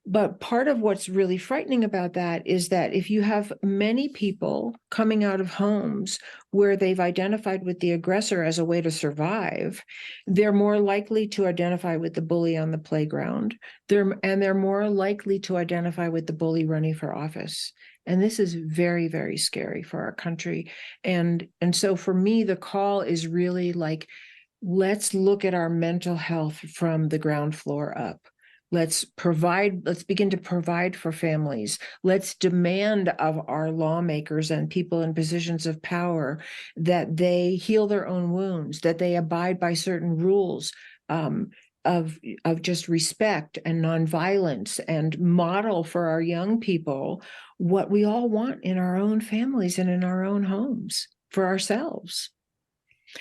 but part of what's really frightening about that is that if you have many people coming out of homes where they've identified with the aggressor as a way to survive, they're more likely to identify with the bully on the playground. They're more likely to identify with the bully running for office. And this is very, very scary for our country. And so for me, the call is really like, let's look at our mental health from the ground floor up. Let's begin to provide for families. Let's demand of our lawmakers and people in positions of power that they heal their own wounds, that they abide by certain rules of just respect and nonviolence, and model for our young people what we all want in our own families and in our own homes for ourselves.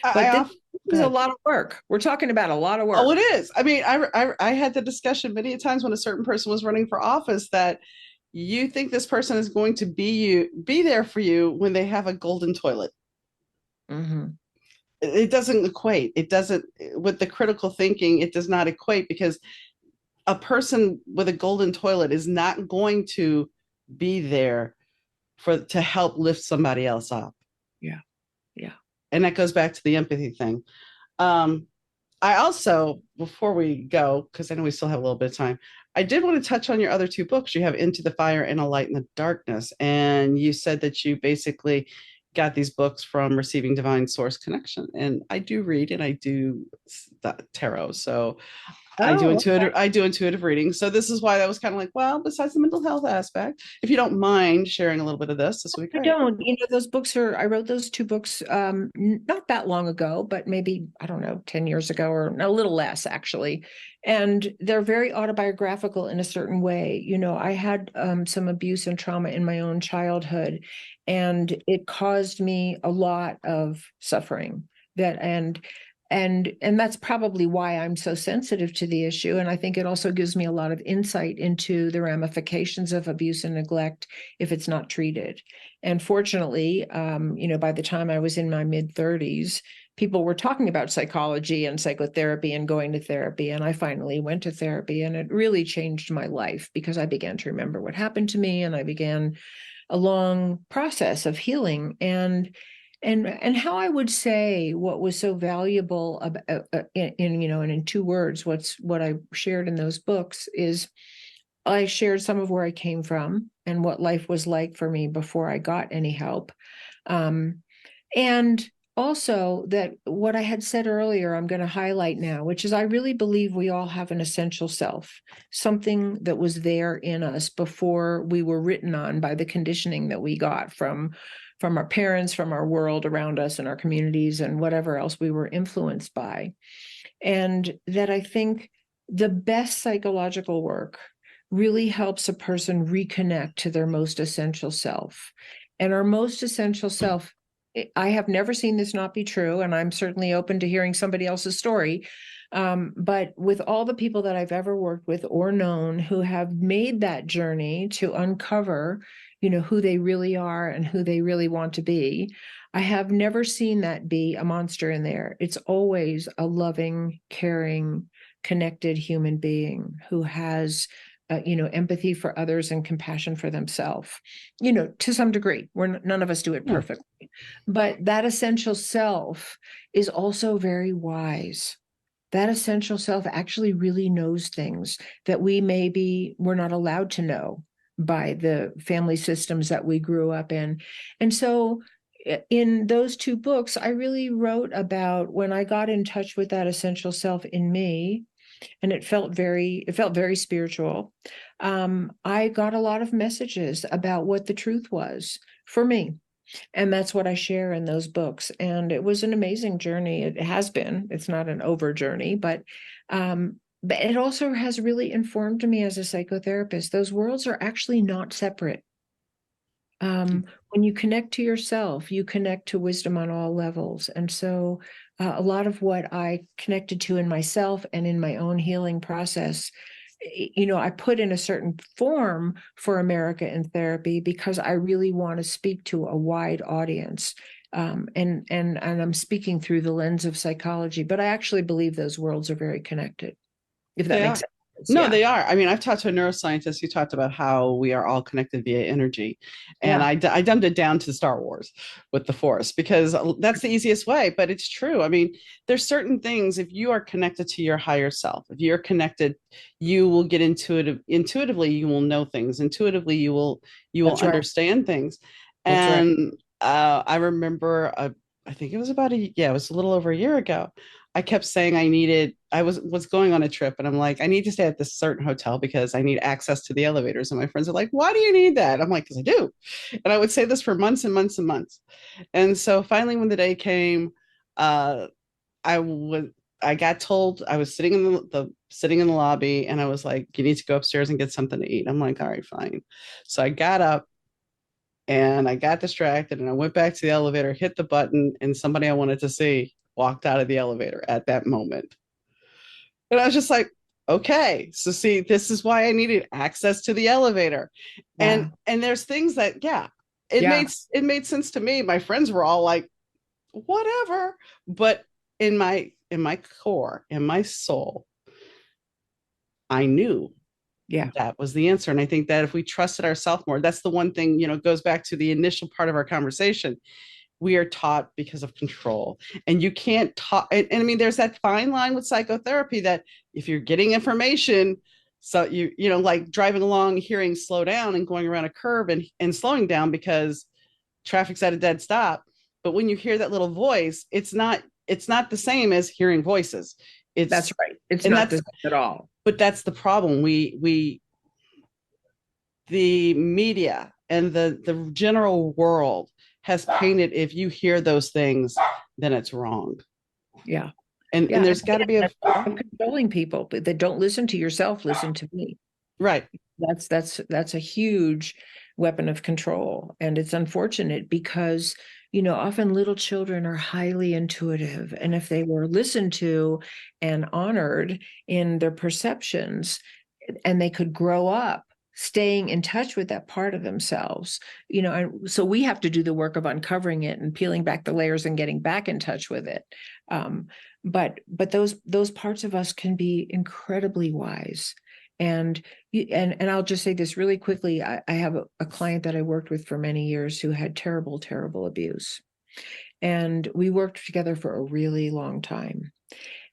I But this often Go is a ahead. lot of work. We're talking about a lot of Oh, it work. is. I mean, I had the discussion many times when a certain person was running for office that you think this person is going to be there for you when they have a golden toilet. Mm-hmm. It doesn't equate. It doesn't, with the critical thinking, it does not equate, because a person with a golden toilet is not going to be there for to help lift somebody else up. Yeah. Yeah. And that goes back to the empathy thing. Um, I also, before we go, because I know we still have a little bit of time, I did want to touch on your other two books. You have Into the Fire and A Light in the Darkness. And you said that you basically got these books from Receiving Divine Source Connection. And I do read and I do tarot. So Oh, okay. I do intuitive reading. So this is why I was kind of like, well, besides the mental health aspect, if you don't mind sharing a little bit of this would be I great. don't. I wrote those two books not that long ago, but maybe, I don't know, 10 years ago, or a little less actually. And they're very autobiographical in a certain way. I had some abuse and trauma in my own childhood, and it caused me a lot of suffering. That and that's probably why I'm so sensitive to the issue. And I think it also gives me a lot of insight into the ramifications of abuse and neglect if it's not treated. And fortunately, by the time I was in my mid-30s, people were talking about psychology and psychotherapy and going to therapy. And I finally went to therapy, and it really changed my life because I began to remember what happened to me, and I began a long process of healing. And how I would say what was so valuable in 2 words, what I shared in those books is I shared some of where I came from and what life was like for me before I got any help. Um, and also that what I had said earlier, I'm going to highlight now, which is I really believe we all have an essential self, something that was there in us before we were written on by the conditioning that we got from our parents, from our world around us and our communities and whatever else we were influenced by. And that I think the best psychological work really helps a person reconnect to their most essential self. And our most essential self, I have never seen this not be true, and I'm certainly open to hearing somebody else's story. But with all the people that I've ever worked with or known who have made that journey to uncover, who they really are and who they really want to be, I have never seen that be a monster in there. It's always a loving, caring, connected human being who has empathy for others and compassion for themselves, to some degree. None of us do it Yeah. perfectly, but that essential self is also very wise. That essential self actually really knows things that we're not allowed to know by the family systems that we grew up in. And so in those two books, I really wrote about when I got in touch with that essential self in me, and it felt very spiritual. I got a lot of messages about what the truth was for me. And that's what I share in those books. And it was an amazing journey. It has been. It's not an over journey, but it also has really informed me as a psychotherapist. Those worlds are actually not separate. When you connect to yourself, you connect to wisdom on all levels. And so a lot of what I connected to in myself and in my own healing process, I put in a certain form for America in Therapy because I really want to speak to a wide audience. And I'm speaking through the lens of psychology, but I actually believe those worlds are very connected, if that They makes are. sense. No, Yeah. they are. I mean, I've talked to a neuroscientist who talked about how we are all connected via energy. And Yeah. I dumbed it down to Star Wars with the Force because that's the easiest way, but it's true. I mean, there's certain things, if you are connected to your higher self, if you're connected, you will get intuitively, you will know things. Intuitively, you will That's right. understand things. That's right. And I remember, I think it was yeah, it was a little over a year ago. I kept saying I was going on a trip and I'm like, I need to stay at this certain hotel because I need access to the elevators. And my friends are like, why do you need that? I'm like, because I do. And I would say this for months and months and months. And so finally, when the day came, uh, I would I got told I was sitting in sitting in the lobby and I was like, you need to go upstairs and get something to eat. I'm like, all right, fine. So I got up and I got distracted and I went back to the elevator, hit the button, and somebody I wanted to see walked out of the elevator at that moment. And I was just like, okay, so see, this is why I needed access to the elevator. And Yeah. there's things that, yeah, it Yeah. made it made sense to me. My friends were all like, whatever. But in my core, in my soul, I knew Yeah. that was the answer. And I think that if we trusted ourselves more, that's the one thing, goes back to the initial part of our conversation. We are taught because of control, and you can't talk. And I mean, there's that fine line with psychotherapy that if you're getting information, so like driving along, hearing slow down and going around a curve and slowing down because traffic's at a dead stop. But when you hear that little voice, it's not the same as hearing voices. That's It's right. It's and not the that's same at all. but that's the problem. We the media and the general world has painted, if you hear those things, then it's wrong. Yeah. And Yeah. there's got to be a I'm controlling people, but that don't listen to yourself, listen to me. right. That's a huge weapon of control. And it's unfortunate because, often little children are highly intuitive. And if they were listened to and honored in their perceptions, and they could grow up staying in touch with that part of themselves, and so we have to do the work of uncovering it and peeling back the layers and getting back in touch with it. But those parts of us can be incredibly wise. And I'll just say this really quickly. I have a client that I worked with for many years who had terrible, terrible abuse. And we worked together for a really long time.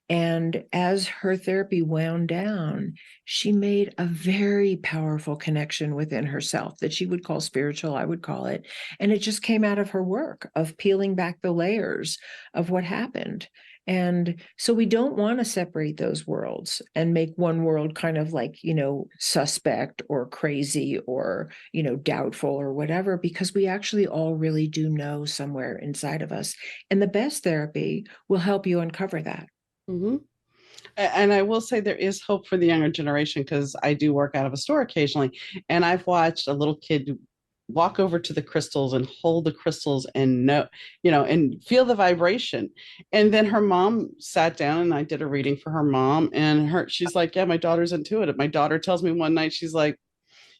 And as her therapy wound down, she made a very powerful connection within herself that she would call spiritual, I would call it. And it just came out of her work of peeling back the layers of what happened. And so we don't want to separate those worlds and make one world kind of like, suspect or crazy or, doubtful or whatever, because we actually all really do know somewhere inside of us. And the best therapy will help you uncover that. Mm-hmm. And I will say there is hope for the younger generation because I do work out of a store occasionally, and I've watched a little kid walk over to the crystals and hold the crystals and know, and feel the vibration. And then her mom sat down and I did a reading for her mom, and she's like, yeah, my daughter's intuitive. My daughter tells me one night, she's like,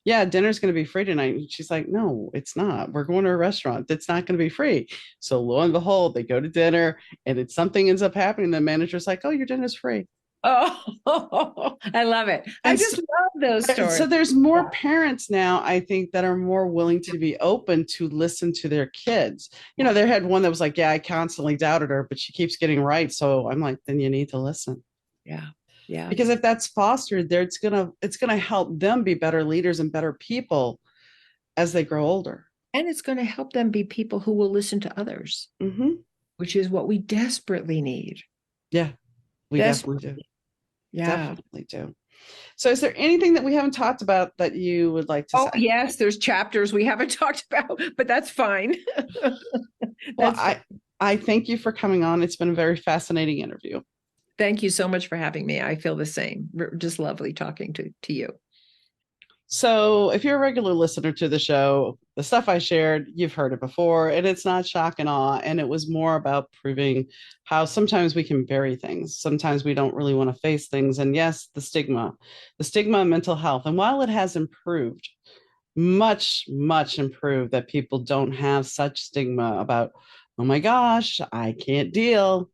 yeah, dinner's going to be free tonight. And she's like, no, it's not. We're going to a restaurant. That's not going to be free. So lo and behold, they go to dinner and something ends up happening. The manager's like, oh, your dinner's free. Oh, I love it. I And just so, love those so stories. there's more Yeah. parents now, I think, that are more willing to be open to listen to their kids. Yeah. There had one that was like, yeah, I constantly doubted her, but she keeps getting right. So I'm like, then you need to listen. Yeah. Yeah. Because if that's fostered there, it's gonna help them be better leaders and better people as they grow older. And it's going to help them be people who will listen to others, Hmm. which is what we desperately need. Yeah, we definitely do. Desperately. Yeah. Definitely do. So is there anything that we haven't talked about that you would like to Oh, say? yes, there's chapters we haven't talked about, but that's fine. Well, That's fine. I thank you for coming on. It's been a very fascinating interview. Thank you so much for having me. I feel the same. Just lovely talking to you. So, if you're a regular listener to the show, the stuff I shared, you've heard it before, and it's not shock and awe. And it was more about proving how sometimes we can bury things. Sometimes we don't really want to face things. And yes, the stigma of mental health. And while it has improved, much, much improved, that people don't have such stigma about, oh my gosh, I can't deal.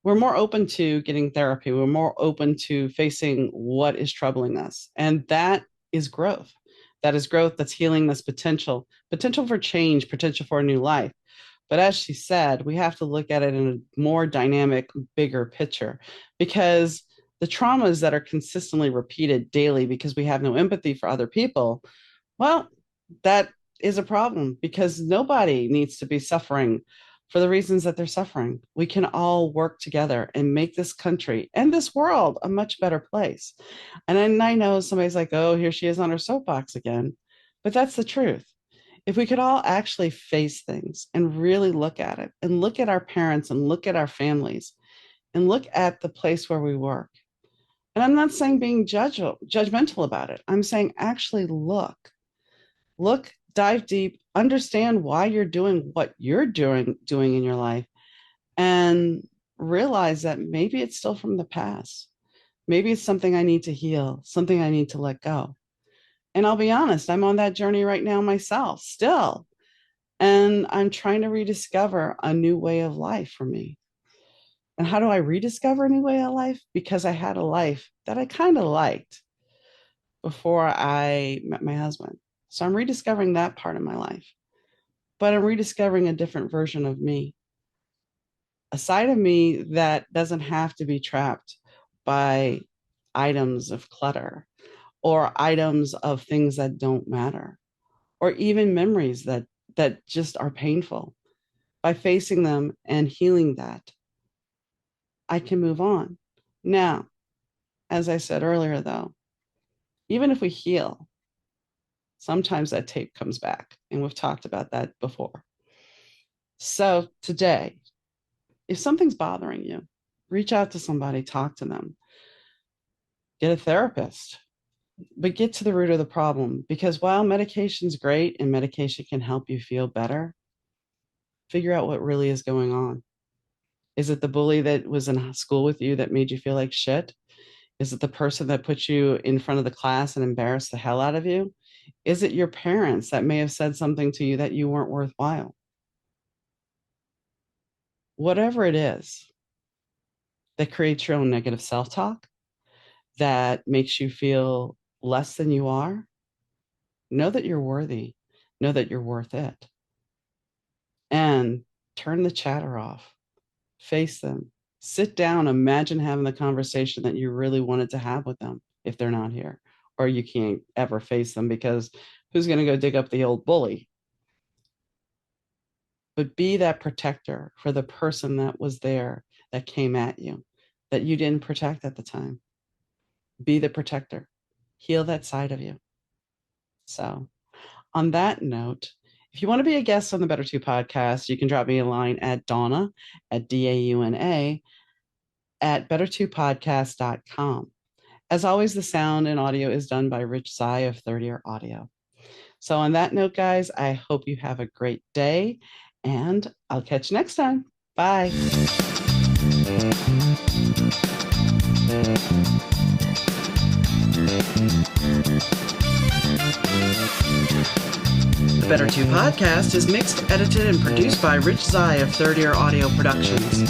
We're more open to getting therapy. We're more open to facing what is troubling us. And that is growth. That is growth that's healing this potential for change, potential for a new life. But as she said, we have to look at it in a more dynamic, bigger picture because the traumas that are consistently repeated daily because we have no empathy for other people, well, that is a problem because nobody needs to be suffering for the reasons that they're suffering. We can all work together and make this country and this world a much better place. And then I know somebody's like, oh, here she is on her soapbox again. But that's the truth. If we could all actually face things and really look at it and look at our parents and look at our families and look at the place where we work. And I'm not saying being judgmental about it. I'm saying actually look, dive deep, understand why you're doing what you're doing in your life, and realize that maybe it's still from the past. Maybe it's something I need to heal, something I need to let go. And I'll be honest, I'm on that journey right now myself, still. And I'm trying to rediscover a new way of life for me. And how do I rediscover a new way of life? Because I had a life that I kind of liked before I met my husband. So I'm rediscovering that part of my life, but I'm rediscovering a different version of me, a side of me that doesn't have to be trapped by items of clutter or items of things that don't matter, or even memories that just are painful. By facing them and healing that, I can move on. Now, as I said earlier, though, even if we heal, sometimes that tape comes back, and we've talked about that before. So today, if something's bothering you, reach out to somebody, talk to them, get a therapist, but get to the root of the problem. Because while medication's great and medication can help you feel better, figure out what really is going on. Is it the bully that was in school with you that made you feel like shit? Is it the person that put you in front of the class and embarrassed the hell out of you? Is it your parents that may have said something to you that you weren't worthwhile? Whatever it is that creates your own negative self-talk, that makes you feel less than you are, know that you're worthy, know that you're worth it. And turn the chatter off, face them, sit down, imagine having the conversation that you really wanted to have with them if they're not here, or you can't ever face them because who's going to go dig up the old bully? But be that protector for the person that was there, that came at you, that you didn't protect at the time. Be the protector. Heal that side of you. So, on that note, if you want to be a guest on the Better Two podcast, you can drop me a line at Donna, at DAUNA, at better2podcast.com. As always, the sound and audio is done by Rich Zai of Third Ear Audio. So on that note, guys, I hope you have a great day, and I'll catch you next time. Bye. The Better Two podcast is mixed, edited, and produced by Rich Zai of Third Ear Audio Productions.